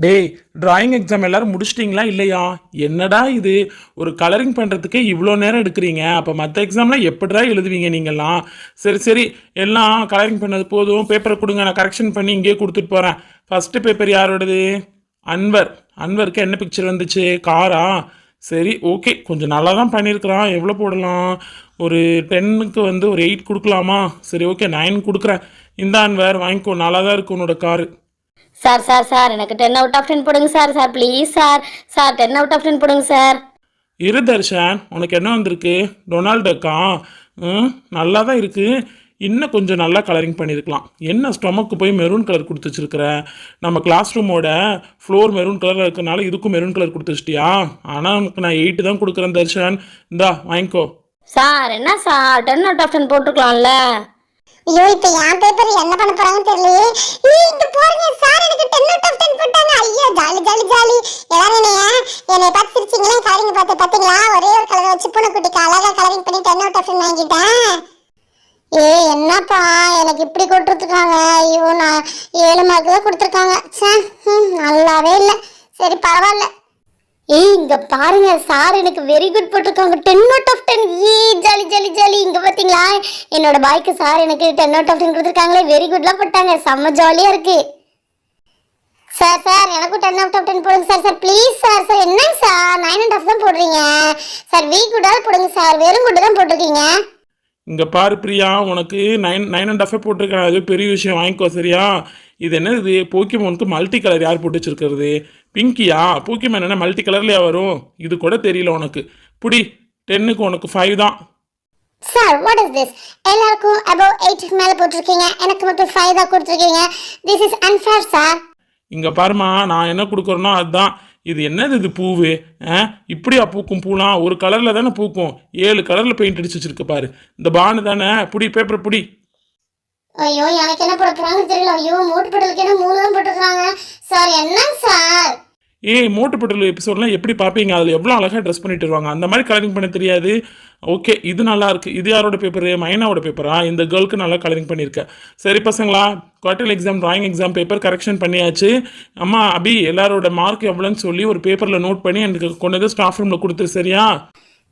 டேய், drawing exam எல்லாரும் முடிச்சிட்டிங்களா இல்லையா? என்னடா இது, ஒரு கலரிங் பண்ணுறதுக்கே இவ்வளோ நேரம் எடுக்கிறீங்க. அப்போ மற்ற எக்ஸாம்லாம் எப்படிடா எழுதுவீங்க நீங்கள்லாம்? சரி சரி, எல்லாம் கலரிங் பண்ணது போதும், பேப்பரை கொடுங்க, நான் கரெக்ஷன் பண்ணி இங்கேயே கொடுத்துட்டு போகிறேன். ஃபஸ்ட்டு பேப்பர் யாரோடது? அன்வர். அன்வருக்கு என்ன பிக்சர் வந்துச்சு? காரா? சரி ஓகே, கொஞ்சம் நல்லா தான் பண்ணியிருக்கிறான். எவ்வளோ போடலாம்? ஒரு 10க்கு வந்து ஒரு 8 கொடுக்கலாமா? சரி ஓகே, 9 கொடுக்குறேன். இந்த அன்வர் வாங்கிக்கோ, நல்லா தான் இருக்கு உன்னோட காரு. சார் சார் சார் எனக்கு 10 அவுட் ஆஃப் 10 போடுங்க sir. Sir please sir. Sir 10 out of 10 போடுங்க சார். இரு தர்ஷன், உனக்கு என்ன வந்திருக்கு? டொனால்டுக்கா? நல்லா தான் இருக்குது. இன்னும் கொஞ்சம் நல்லா கலரிங் பண்ணியிருக்கலாம். என்ன ஸ்டொமக்கு போய் மெரூன் கலர் கொடுத்து வச்சிருக்கிற? நம்ம கிளாஸ் ரூமோட ஃப்ளோர் மெரூன் கலரில் இருக்கிறனால இதுக்கும் மெரூன் கலர் கொடுத்து வச்சிட்டியா? ஆனால் உனக்கு நான் 8 தான் கொடுக்குறேன் தர்ஷன். இந்தா வாங்கிக்கோ. சார் என்ன சார் 10 அவுட் ஆஃப் 10 போட்டுக்கலாம்ல? ஐயோ இப்போ என் பேப்பர் என்ன பண்ண போறாங்கன்னு தெரியலையே. இங்க போறீங்க சார், எனக்கு 10 அவுட் ஆஃப் 10 போட்டாங்க. ஐயோ ஜாலி ஜாலி ஜாலி. எல்லாரும் என்னை பார்த்து சிரிச்சிங்களா? கலரிங் பார்த்து பார்த்தீங்களா? ஒரே ஒரு கலரை வச்சு பூனைக்குட்டிக்கு அழகா கலரிங் பண்ணி 10 அவுட் ஆஃப் 10 வாங்கிட்டேன். என்னப்பா எனக்கு இப்படி கொடுத்துருக்காங்க. ஐயோ நான் 7 மார்க் தான் கொடுத்துருக்காங்க. நல்லாவே இல்லை. சரி பரவாயில்ல. இங்க பாருங்க சார், எனக்கு வெரி குட் போட்டிருக்காங்க. 10 out of 10. Jolly jolly jolly. இங்க பாத்தீங்களா என்னோட பாய்க்கு சார் எனக்கு 10 அவுட் ஆஃப் 10 கொடுத்துருக்காங்களே. வெரி குட்லாம் போட்டாங்க. செம்ம ஜாலியா இருக்கு. சார் சார் எனக்கும் 10 அவுட் ஆஃப் 10 போடுங்க sir. Sir please sir. Sir என்னங்க சார் 9 அண்ட் ஆஃப் தான் போடுறீங்க? சார் வீ குட்டால் போடுங்க சார். வெறும் குட்டு தான் போட்டிருக்கீங்க. இங்கே பாரு பிரியா, உனக்கு 9 அண்ட் ஆஃபே போட்டிருக்கேன். அது பெரிய விஷயம், வாங்கிக்கோ சரியா? இது என்ன, இது போக்கிமோனுக்கு மல்டி கலர் யார் போட்டு வச்சிருக்கிறது? பிங்கியா? போக்கிமோன் என்ன மல்டி கலர்லையா வரும்? இது கூட தெரியல உனக்கு. புடி, 10க்கு உனக்கு 5 தான். Sir what is this? எல்லாருக்கும் above 8 மேல போட்டுருக்கீங்க, எனக்கு மட்டும் 5 தான் கொடுத்துருக்கீங்க. This is unfair sir. இங்கே பாருமா, நான் என்ன கொடுக்குறேனோ அதுதான். இது என்னது, இது பூவு? இப்படியா பூக்கும்? பூலாம் ஒரு கலரில் தானே பூக்கும். 7 கலரில் பெயிண்ட் அடிச்சு வச்சிருக்கு பாரு. இந்த பானு தானே. புடி பேப்பர் புடி. ஐயோ எனக்கு என்ன போட போறாங்கன்னு தெரியல. ஐயோ மோட்டு பட்டலுக்கு என்ன 3 தான் போட்டுருக்காங்க. சார் என்னங்க சார்? மோட்டு பட்டல் எபிசோட்லாம் எப்படி பார்ப்பீங்க? அதில் எவ்வளோ அழகாக ட்ரெஸ் பண்ணிட்டு வருவாங்க. அந்த மாதிரி கலரிங் பண்ண தெரியாது. ஓகே, இது நல்லா இருக்கு. இது யாரோட பேப்பரு? மைனாவோட பேப்பரா? இந்த கேர்ளுக்கு நல்லா கலரிங் பண்ணியிருக்கேன். சரி பசங்களா, quarterly exam drawing exam paper correction பண்ணியாச்சு. அம்மா அபி, எல்லாரோட மார்க் எவ்வளோன்னு சொல்லி ஒரு பேப்பரில் நோட் பண்ணி எனக்கு கொண்டு வந்து ஸ்டாஃப் ரூமில் கொடுத்துரு சரியா?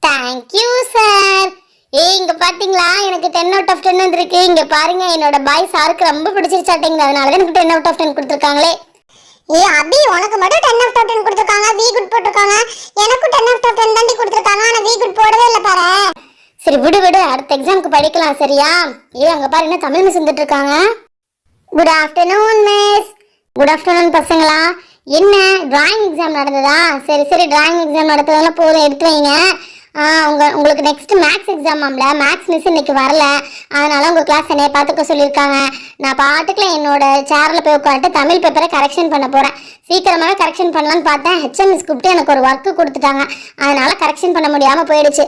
Thank you sir. இங்க பாத்தீங்களா எனக்கு 10 அவுட் ஆஃப் 10 வந்திருக்கு. இங்க பாருங்க என்னோட பாய் சாருக்கு ரொம்ப பிடிச்சிருச்சாட்டிங்க. அதனால தான் எனக்கு 10 அவுட் ஆஃப் 10 கொடுத்துருக்காங்களே. அபி உனக்கு மட்டும் 10 அவுட் ஆஃப் 10 கொடுத்துருக்காங்க. வி குட் போட்டுருக்காங்க. எனக்கும் 10 அவுட் ஆஃப் 10 தாண்டி கொடுத்துருக்காங்க. ஆனா வி குட் போடவே இல்லை பாரு. சரி விடு விடு, அடுத்த எக்ஸாமுக்கு படிக்கலாம் சரியா? அங்க பாரு என்ன தமிழ் மிஸ் வந்துட்டு இருக்காங்க. Good afternoon miss. Good afternoon பசங்களா. என்ன டிராயிங் எக்ஸாம் நடந்ததா? சரி சரி, டிராயிங் எக்ஸாம் நடத்ததெல்லாம் போதும், எடுத்து வைங்க. உங்களுக்கு நெக்ஸ்ட் மேக்ஸ் எக்ஸாமாம்ல, மேக்ஸ் மிஸ் இன்னைக்கு வரல, அதனால உங்கள் கிளாஸ் என்னைய பார்த்துக்க சொல்லியிருக்காங்க. நான் பாட்டுக்குள்ள என்னோட சேரில் போய் உட்காந்துட்டு தமிழ் பேப்பரை கரெக்ஷன் பண்ண போகிறேன். சீக்கிரமாகவே கரெக்ஷன் பண்ணலான்னு பார்த்தேன். ஹெச்எம் மிஸ் கூப்பிட்டு எனக்கு ஒரு ஒர்க்கு கொடுத்துட்டாங்க. அதனால கரெக்ஷன் பண்ண முடியாமல் போயிடுச்சு.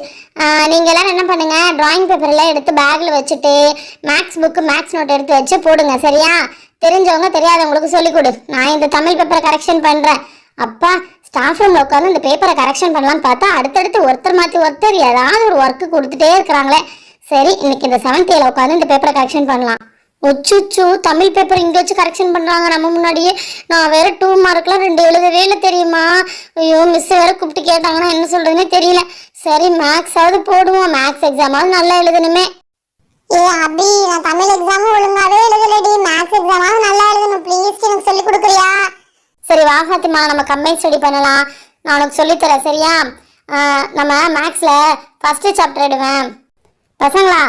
நீங்கள் எல்லோரும் என்ன பண்ணுங்கள், டிராயிங் பேப்பரெல்லாம் எடுத்து பேக்கில் வச்சுட்டு மேக்ஸ் புக்கு மேக்ஸ் நோட் எடுத்து வச்சு போடுங்க சரியா? தெரிஞ்சவங்க தெரியாதவங்களுக்கு சொல்லிக் கொடு. நான் இந்த தமிழ் பேப்பரை கரெக்ஷன் பண்ணுறேன். அப்பா, ஸ்டாஃப் ரூமில் உட்காந்து இந்த பேப்பரை கரெக்ஷன் பண்ணலான்னு பார்த்தா அடுத்தடுத்து ஒருத்தர் மாற்றி ஒருத்தர் ஏதாவது ஒரு ஒர்க்கு கொடுத்துட்டே இருக்கிறாங்களே. சரி, இன்னைக்கு இந்த 7th A உட்காந்து இந்த பேப்பரை கரெக்ஷன் பண்ணலாம். ஒச்சுச்சு, தமிழ் பேப்பர் இங்கே வச்சு கரெக்ஷன் பண்ணுறாங்க நம்ம முன்னாடியே. நான் வேற 2 மார்க்லாம் 2 எழுதவே இல்லை தெரியுமா? ஐயோ மிஸ் வேற கூப்பிட்டு கேட்டாங்கன்னா என்ன சொல்றதுன்னே தெரியல. சரி மேக்ஸாவது போடுவோம், மேக்ஸ் எக்ஸாமாவது நல்லா எழுதணுமே. அபி நான் தமிழ் எக்ஸாமும் ஒழுங்காவே எழுதலடி, மேக்ஸ் எக்ஸாமாவது நல்லா எழுதணும். ப்ளீஸ் எனக்கு சொல்லி கொடுக்குறியா? சரி வாகாத்திமா, நம்ம கம்பைன் ஸ்டடி பண்ணலாம். நான் உனக்கு சொல்லித்தரேன் சரியா? நம்ம மேக்ஸில் ஃபஸ்ட்டு சாப்டர் எடுவேன். பசங்களா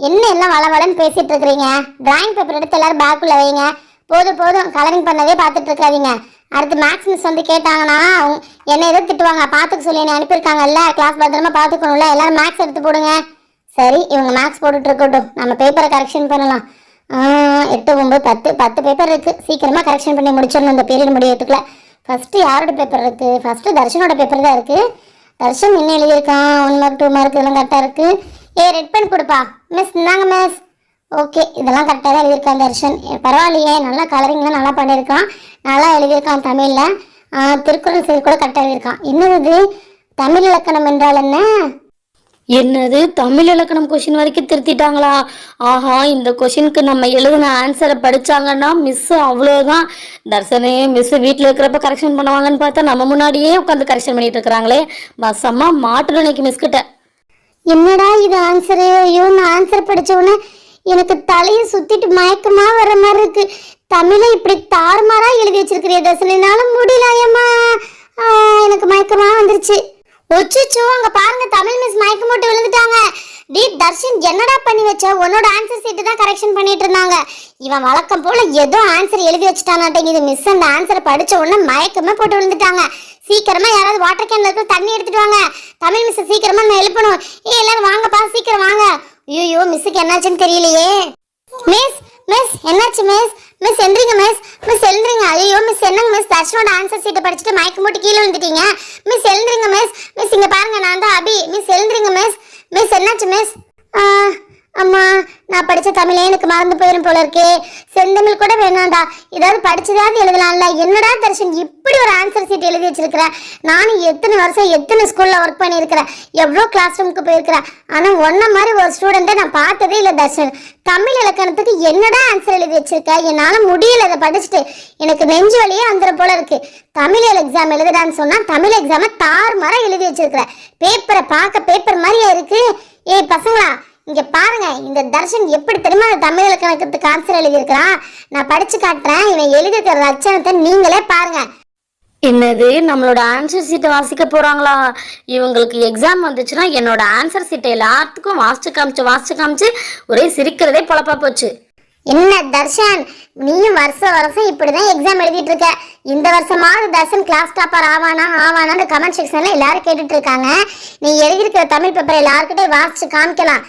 என்ன எல்லாம் வளவளன்னு பேசிகிட்டு இருக்கிறீங்க? டிராயிங் பேப்பர் எடுத்து எல்லோரும் பேக்குள்ளே வைங்க. போதும் போதும், கலரிங் பண்ணதே பார்த்துட்டு இருக்காதீங்க. அடுத்து மேக்ஸ் மிஸ் வந்து கேட்டாங்கன்னா என்ன எதோ திட்டுவாங்க. பார்த்துக்க சொல்லி என்னை அனுப்பியிருக்காங்கல்ல, கிளாஸ் பத்திரமா பார்த்துக்கணும்ல. எல்லோரும் மேக்ஸ் எடுத்து போடுங்க. சரி, இவங்க மேக்ஸ் போட்டுட்டு இருக்கட்டும், நம்ம பேப்பரை கரெக்ஷன் பண்ணலாம். 8, 9, 10 பேப்பர் இருக்குது. சீக்கிரமாக கரெக்ஷன் பண்ணி முடிச்சிடணும் இந்த பீரியட் முடியறதுக்குள்ள. ஃபஸ்ட்டு யாரோட பேப்பர் இருக்குது? ஃபஸ்ட்டு தர்ஷனோட பேப்பர் தான் இருக்குது. தர்ஷன் என்ன எழுதியிருக்கான்? 1 மார்க் 2 மார்க் இதெல்லாம் கரெக்டாக இருக்குது. ரெட் பென் கொடுப்பா. மிஸ் இந்தாங்க மிஸ். ஓகே, இதெல்லாம் கரெக்டாக தான் எழுதியிருக்கான் தர்ஷன். பரவாயில்லையே, நல்லா கலரிங்லாம் நல்லா பண்ணியிருக்கான், நல்லா எழுதியிருக்கான் தமிழில். திருக்குறள் செய்தி கூட கரெக்டாக எழுதியிருக்கான். என்னது தமிழ் இலக்கணம் என்றால் என்ன? என்னது தமிழ் இலக்கணம் கொஷின் வரைக்கும் திருத்திட்டாங்களா? ஆஹா, இந்த கொஷினுக்கு நம்ம எழுதின ஆன்சரை படிச்சாங்கன்னா மிஸ் அவ்வளோதான். தர்சனே மிஸ் வீட்டில் இருக்கிறப்ப கரெக்ஷன் பண்ணுவாங்கன்னு பார்த்தா நம்ம முன்னாடியே உட்காந்து கரெக்ஷன் பண்ணிட்டு இருக்கிறாங்களே. பஸ் அம்மா மாட்டணும் இன்னைக்கு மிஸ் கிட்ட. என்னடா இது ஆன்சரு? ஐயோ, நான் ஆன்சர் படிச்ச உடனே எனக்கு தலையை சுத்திட்டு மயக்கமா வர மாதிரி இருக்கு. தமிழை இப்படி தாறுமாறா எழுதி வச்சிருக்கிறிய தர்சனால முடியல. ஏம்மா எனக்கு மயக்கமா வந்துருச்சு. ஒச்சிச்சோ, அங்க பாருங்க தமிழ் மிஸ் மயக்கம் போட்டு விழுந்துட்டாங்க. டி தர்ஷன், என்னடா பண்ணி வச்ச? உன்னோட ஆன்சர் சீட்டு தான் கரெக்ஷன் பண்ணிட்டு இருந்தாங்க. இவன் வழக்கம் போல ஏதோ ஆன்சர் எழுதி வச்சுட்டானாட்டேங்குது. மிஸ் அந்த ஆன்சரை படிச்ச உடனே மயக்கமே போட்டு விழுந்துட்டாங்க. சீக்கிரமா யாராவது வாட்டர் கேன்ல இருக்க தண்ணி எடுத்துட்டு வாங்க. தமிழ் மிஸ் சீக்கிரமா நான் எழுப்பணும். எல்லாரும் வாங்கப்பா, சீக்கிரம் வாங்க. ஐயோ, மிஸ்ஸுக்கு என்னாச்சுன்னு தெரியலையே. மிஸ் மிஸ் என்னாச்சு மிஸ்? மிஸ் எந்திரிங்க மிஸ். மிஸ் எழுந்திரிங்க. ஐயோ மிஸ், என்னங்க மிஸ்? தர்ஷனோட ஆன்சர் சீட்டை படிச்சுட்டு மயக்கம் போட்டு கீழே விழுந்துட்டீங்க. மிஸ் எழுந்திரிங்க மிஸ். மிஸ் இங்க பாருங்க, நான் தான் அபி. மிஸ் எழுந்திரிங்க மிஸ். மிஸ் என்னாச்சு மிஸ்? அம்மா, நான் படிச்ச தமிழே எனக்கு மறந்து போயிடும் போல இருக்கே. செந்தமிழ் கூட வேணாண்டா, ஏதாவது படிச்சதாவது எழுதலாம்ல. என்னடா தர்ஷன் இப்படி ஒரு ஆன்சர் சீட் எழுதி வச்சிருக்கிற? நானும் எத்தனை வருஷம் எத்தனை ஸ்கூல்ல ஒர்க் பண்ணியிருக்கிறேன், எவ்வளோ கிளாஸ் ரூமுக்கு போயிருக்கிறேன். ஆனால் ஒன்ன மாதிரி ஒரு ஸ்டூடெண்ட்டை நான் பார்த்ததே இல்லை தர்ஷன். தமிழ் இலக்கணத்துக்கு என்னடா ஆன்சர் எழுதி வச்சிருக்க? என்னால் முடியல இதை படிச்சுட்டு. எனக்கு நெஞ்சு வலியே வந்துடும் போல இருக்கு. தமிழ் எக்ஸாம் எழுதுடான்னு சொன்னா தமிழ் எக்ஸாமை தாறுமாறா எழுதி வச்சிருக்கிற. பேப்பரை பார்க்க பேப்பர் மாதிரியா இருக்கு. ஏய் பசங்களா, இங்க பாருங்க, இந்த தர்ஷன் எப்படி தெரியுமா தமிழ் இலக்கணத்துக்கு ஆன்சர் எழுதியிருக்கிறான். நான் படிச்சு காட்டுறேன். இவன் எழுதியிருக்கிற லட்சணத்தை நீங்களே பாருங்க. என்னது, நம்மளோட ஆன்சர் சீட்டை வாசிக்க போறாங்களா? இவங்களுக்கு எக்ஸாம் வந்துச்சுன்னா என்னோட ஆன்சர் சீட்டை எல்லாத்துக்கும் வாசிச்சு காமிச்சு ஒரே சிரிக்கிறதே பொழப்பா போச்சு. என்ன தர்ஷன், நீயும் வருஷம் இப்படிதான் எக்ஸாம் எழுதிட்டு இருக்க. இந்த வருஷமாவது தர்ஷன் கிளாஸ் டாப்பர் ஆவானான்னு கமெண்ட் செக்ஷன்ல எல்லாரும் கேட்டுட்டு இருக்காங்க. நீ எழுதியிருக்கிற தமிழ் பேப்பர் எல்லாருக்கிட்டே வாசிச்சு காமிக்கலாம்.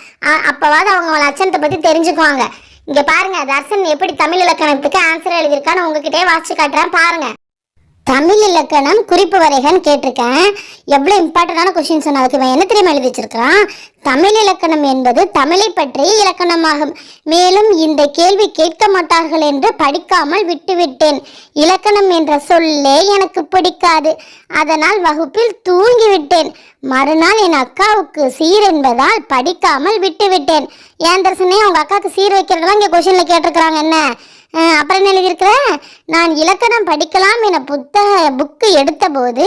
அப்பவாவது அவங்க லட்சணத்தை பத்தி தெரிஞ்சுக்குவாங்க. இங்க பாருங்க, தர்ஷன் எப்படி தமிழ் இலக்கணத்துக்கு ஆன்சர் எழுதியிருக்கான்னு உங்ககிட்டே வாசிச்சு காட்டுறேன் பாருங்க. தமிழ் இலக்கணம் குறிப்பு வரைகன்னு கேட்டிருக்கேன். எவ்வளவு இம்பார்ட்டன்டான கொஸ்டின் சொன்னதுக்கு இவன் என்ன தெரியுமா எழுதி வச்சிருக்கிறான்? தமிழ் இலக்கணம் என்பது தமிழை பற்றிய இலக்கணமாகும். மேலும் இந்த கேள்வி கேட்க மாட்டார்கள் என்று படிக்காமல் விட்டுவிட்டேன். இலக்கணம் என்ற சொல்லே எனக்கு பிடிக்காது. அதனால் வகுப்பில் தூங்கிவிட்டேன். மறுநாள் என் அக்காவுக்கு சீர் என்பதால் படிக்காமல் விட்டுவிட்டேன். ஏன் தர்சனே, உங்க அக்காவுக்கு சீர் வைக்கிறதெல்லாம் இங்க கொஸ்டின்ல கேட்டிருக்கிறாங்க. என்ன அப்புறம் என்ன எழுதியிருக்கிறேன்? நான் இலக்கணம் படிக்கலாம் என புக்கு எடுத்த போது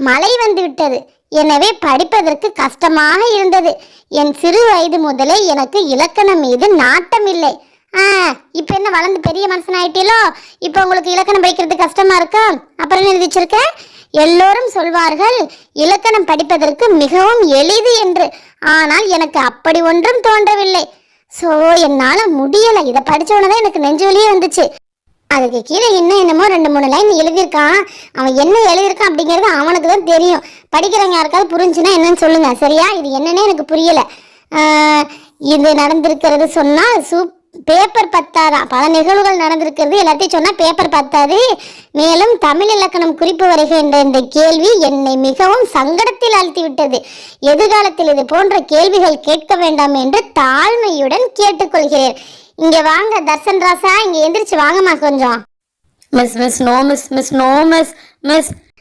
மழை வந்து விட்டது. எனவே படிப்பதற்கு கஷ்டமாக இருந்தது. என் சிறு வயது முதலே எனக்கு இலக்கணம் மீது நாட்டம் இல்லை. இப்ப என்ன வளர்ந்து பெரிய மனுஷன் ஆயிட்டீங்களோ, இப்ப உங்களுக்கு இலக்கணம் படிக்கிறது கஷ்டமா இருக்கா? அப்புறம் என்ன எழுதி வச்சிருக்க? எல்லோரும் சொல்வார்கள் இலக்கணம் படிப்பதற்கு மிகவும் எளிது என்று. ஆனால் எனக்கு அப்படி ஒன்றும் தோன்றவில்லை. ஸோ என்னால் முடியலை. இதை படித்தவொன்னே எனக்கு நெஞ்சு வலியே வந்துச்சு. அதுக்கு கீழே என்னமோ 2-3 லைன் எழுதியிருக்கான். அவன் என்ன எழுதியிருக்கான் அப்படிங்கிறது அவனுக்கு தான் தெரியும். படிக்கிறவங்க யாருக்காவது புரிஞ்சுன்னா என்னன்னு சொல்லுங்க. சரியா? இது என்னன்னே எனக்கு புரியலை. இது நடந்திருக்கிறது சொன்னால் பேப்பர் பத்தாதான். பல நிகழ்வுகள் நடந்திருக்கிறது, எல்லாத்தையும் சொன்னால் பேப்பர் பத்தாது. மேலும் தமிழ் இலக்கணம் குறிப்பு வரைக என்ற இந்த கேள்வி என்னை மிகவும் சங்கடத்தில் ஆழ்த்திவிட்டது. எதிர்காலத்தில் இது போன்ற கேள்விகள் கேட்க வேண்டாம் என்று தாழ்மையுடன் கேட்டுக்கொள்கிறேன். இங்க வாங்க தர்சன் ராசா, இங்க எந்திரிச்சு வாங்கம்மா கொஞ்சம். Miss no miss.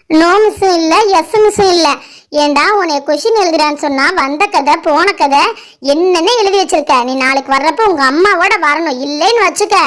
நோ மிஸ்ஸும் இல்லை, எஸ் மிஸ்ஸும் இல்லை. ஏண்டா உன்னை கொஷின் எழுதுறான்னு சொன்னா வந்த கதை போன கதை என்னென்ன எழுதி வச்சிருக்க? நீ நாளைக்கு வர்றப்ப உங்க அம்மாவோட வரணும், இல்லைன்னு வச்சுக்க.